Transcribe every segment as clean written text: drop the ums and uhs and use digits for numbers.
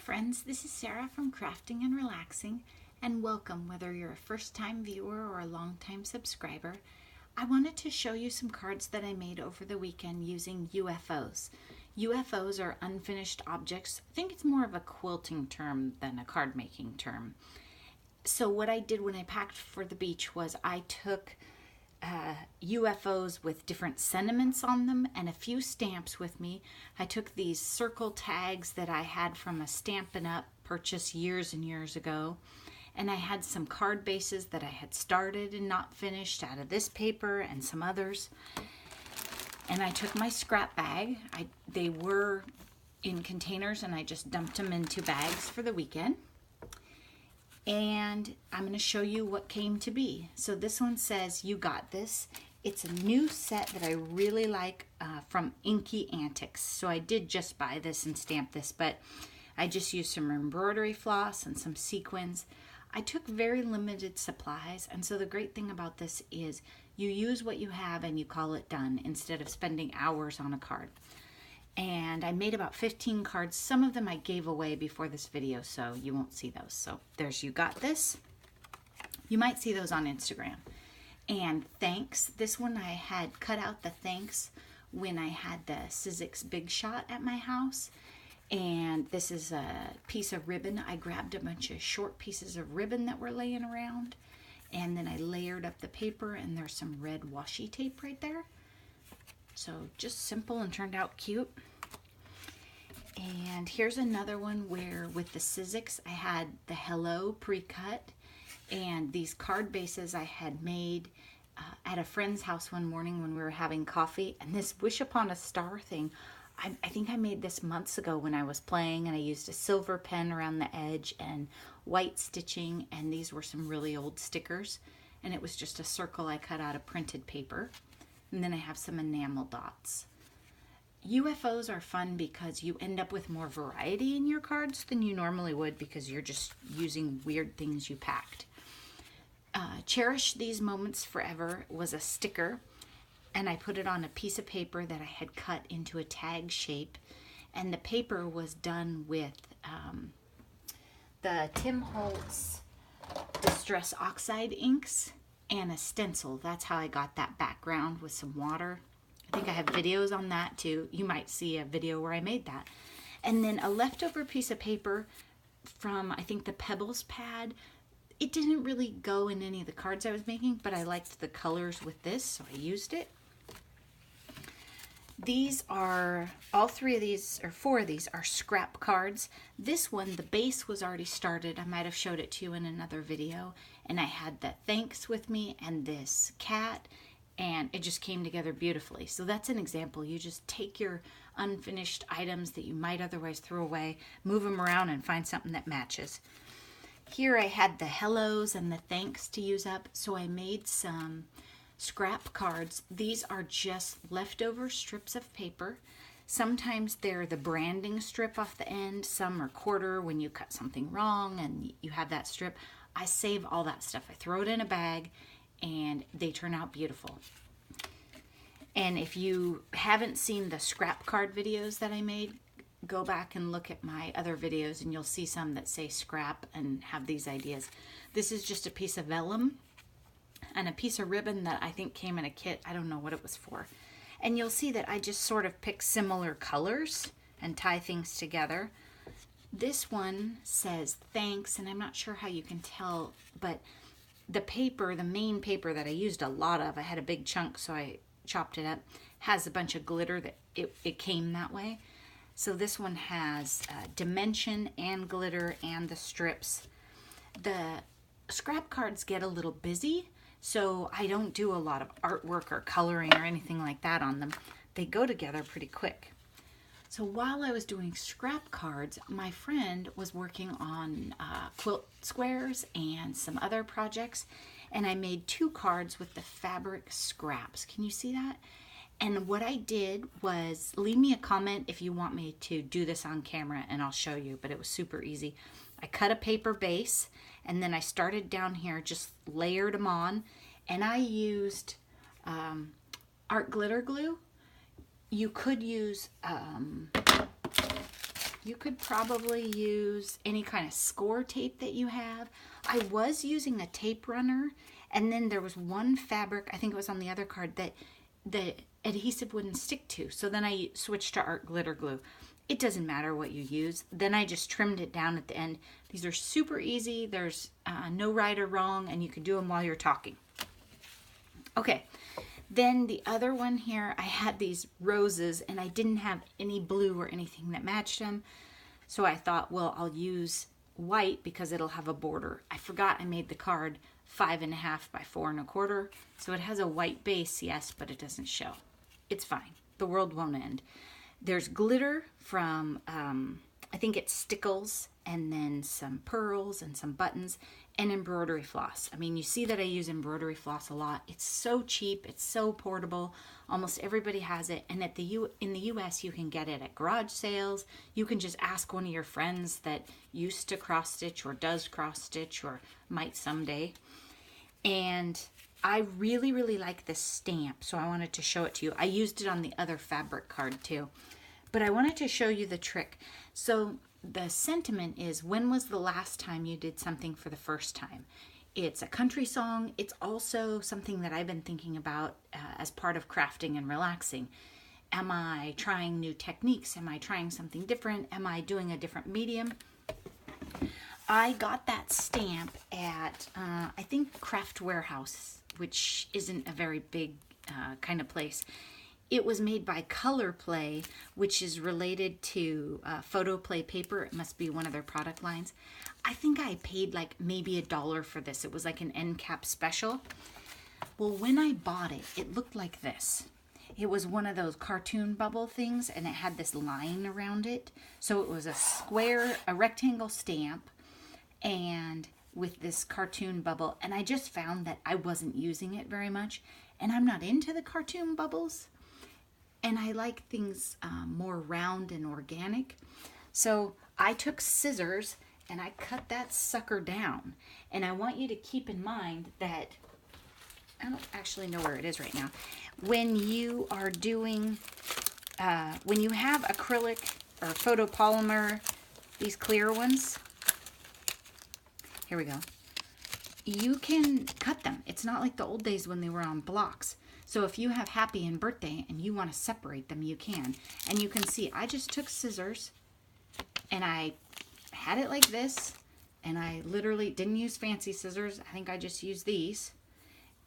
friends, this is Sarah from Crafting and Relaxing, and welcome whether you're a first-time viewer or a long-time subscriber. I wanted to show you some cards that I made over the weekend using UFOs. UFOs are unfinished objects. I think it's more of a quilting term than a card making term. So what I did when I packed for the beach was I took UFOs with different sentiments on them and a few stamps with me. I took these circle tags that I had from a Stampin' Up! Purchase years and years ago, and I had some card bases that I had started and not finished out of this paper and some others. And I took my scrap bag. They were in containers and I just dumped them into bags for the weekend. And I'm going to show you what came to be. So this one says, "You got this." It's a new set that I really like from Inky Antics. So I did just buy this and stamp this, but I just used some embroidery floss and some sequins. I took very limited supplies, and so the great thing about this is you use what you have and you call it done instead of spending hours on a card. And I made about 15 cards. Some of them I gave away before this video, so you won't see those. So there's "You got this." You might see those on Instagram. And thanks. This one I had cut out the thanks when I had the Sizzix Big Shot at my house. And this is a piece of ribbon. I grabbed a bunch of short pieces of ribbon that were laying around. And then I layered up the paper, and there's some red washi tape right there. So just simple and turned out cute. And here's another one where with the Sizzix I had the hello pre-cut, and these card bases I had made at a friend's house one morning when we were having coffee. And this wish upon a star thing, I think I made this months ago when I was playing, and I used a silver pen around the edge and white stitching, and these were some really old stickers, and it was just a circle I cut out of printed paper. And then I have some enamel dots. UFOs are fun because you end up with more variety in your cards than you normally would because you're just using weird things you packed. Cherish These Moments Forever was a sticker, and I put it on a piece of paper that I had cut into a tag shape, and the paper was done with the Tim Holtz Distress Oxide inks and a stencil. That's how I got that background with some water. I think I have videos on that too. You might see a video where I made that. And then a leftover piece of paper from, I think, the Pebbles pad. It didn't really go in any of the cards I was making, but I liked the colors with this, so I used it. These are, all three of these, or four of these, are scrap cards. This one, the base was already started. I might have showed it to you in another video. And I had the thanks with me and this cat, and it just came together beautifully. So that's an example. You just take your unfinished items that you might otherwise throw away, move them around, and find something that matches. Here I had the hellos and the thanks to use up, so I made some scrap cards. These are just leftover strips of paper. Sometimes they're the branding strip off the end. Some are quarter when you cut something wrong and you have that strip. I save all that stuff. I throw it in a bag and they turn out beautiful. And if you haven't seen the scrap card videos that I made, go back and look at my other videos and you'll see some that say scrap and have these ideas. This is just a piece of vellum and a piece of ribbon that I think came in a kit. I don't know what it was for. And you'll see that I just sort of pick similar colors and tie things together. This one says thanks, and I'm not sure how you can tell, but the paper, the main paper that I used a lot of, I had a big chunk so I chopped it up, has a bunch of glitter that it came that way. So this one has dimension and glitter and the strips. The scrap cards get a little busy, so I don't do a lot of artwork or coloring or anything like that on them. They go together pretty quick. So while I was doing scrap cards, my friend was working on quilt squares and some other projects, and I made 2 cards with the fabric scraps. Can you see that? And what I did was, leave me a comment if you want me to do this on camera and I'll show you, but it was super easy. I cut a paper base, and then I started down here, just layered them on, and I used art glitter glue. You could use You could probably use any kind of score tape that you have. I was using a tape runner, and then there was one fabric, I think it was on the other card, that the adhesive wouldn't stick to. So then I switched to art glitter glue. It doesn't matter what you use. Then I just trimmed it down at the end. These are super easy. There's no right or wrong, and you can do them while you're talking. Okay, then the other one here, I had these roses, and I didn't have any blue or anything that matched them. So I thought, well, I'll use white because it'll have a border. I forgot I made the card 5.5 by 4.25. So it has a white base, yes, but it doesn't show. It's fine. The world won't end. There's glitter from, I think it's Stickles, and then some pearls and some buttons and embroidery floss. I mean, you see that I use embroidery floss a lot. It's so cheap. It's so portable. Almost everybody has it. And in the US, you can get it at garage sales. You can just ask one of your friends that used to cross stitch or does cross stitch or might someday. And I really, really like this stamp, so I wanted to show it to you. I used it on the other fabric card too. But I wanted to show you the trick. So the sentiment is, when was the last time you did something for the first time? It's a country song. It's also something that I've been thinking about as part of crafting and relaxing. Am I trying new techniques? Am I trying something different? Am I doing a different medium? I got that stamp at, I think, Craft Warehouse, which isn't a very big kind of place. It was made by Color Play, which is related to Photo Play paper. It must be one of their product lines. I think I paid like maybe $1 for this. It was like an end cap special. Well, when I bought it, it looked like this. It was one of those cartoon bubble things, and it had this line around it. So it was a square, a rectangle stamp, and with this cartoon bubble. And I just found that I wasn't using it very much, and I'm not into the cartoon bubbles. And I like things more round and organic. So I took scissors and I cut that sucker down. And I want you to keep in mind that, I don't actually know where it is right now. When you are doing, when you have acrylic or photopolymer, these clear ones, here we go. You can cut them. It's not like the old days when they were on blocks. So if you have happy and birthday and you want to separate them, you can. And you can see I just took scissors and I had it like this, and I literally didn't use fancy scissors. I think I just used these,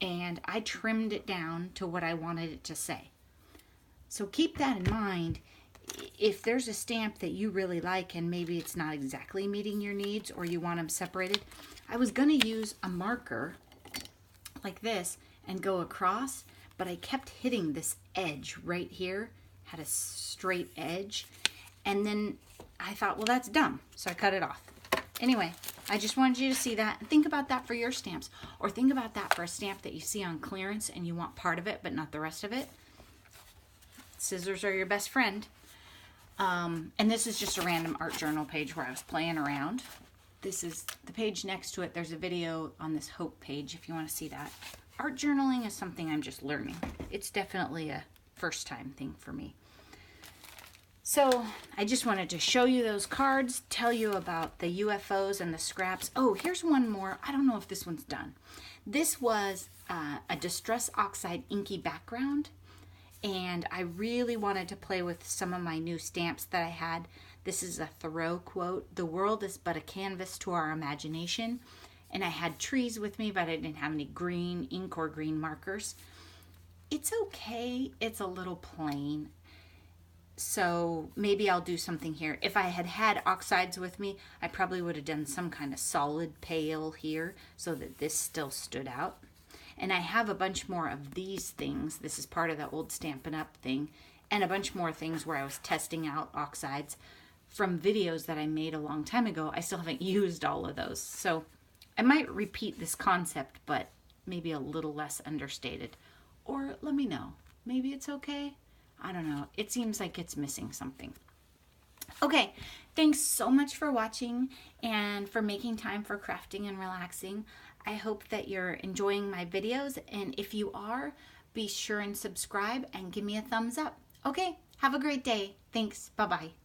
and I trimmed it down to what I wanted it to say. So keep that in mind. If there's a stamp that you really like and maybe it's not exactly meeting your needs or you want them separated, I was going to use a marker like this and go across, but I kept hitting this edge right here, had a straight edge, and then I thought, well, that's dumb, so I cut it off. Anyway, I just wanted you to see that. Think about that for your stamps, or think about that for a stamp that you see on clearance and you want part of it but not the rest of it. Scissors are your best friend. And this is just a random art journal page where I was playing around. This is the page next to it. There's a video on this Hope page if you want to see that. Art journaling is something I'm just learning. It's definitely a first time thing for me. So I just wanted to show you those cards, tell you about the UFOs and the scraps. Oh, here's one more. I don't know if this one's done. This was a Distress Oxide inky background, and I really wanted to play with some of my new stamps that I had. This is a Thoreau quote: "The world is but a canvas to our imagination." And I had trees with me, but I didn't have any green ink or green markers. It's okay. It's a little plain. So maybe I'll do something here. If I had had oxides with me, I probably would have done some kind of solid pale here so that this still stood out. And I have a bunch more of these things. This is part of the old Stampin' Up thing. And a bunch more things where I was testing out oxides from videos that I made a long time ago. I still haven't used all of those. So I might repeat this concept, but maybe a little less understated. Or let me know. Maybe it's okay. I don't know. It seems like it's missing something. Okay, thanks so much for watching and for making time for crafting and relaxing. I hope that you're enjoying my videos, and if you are, be sure and subscribe and give me a thumbs up. Okay, have a great day. Thanks. Bye-bye.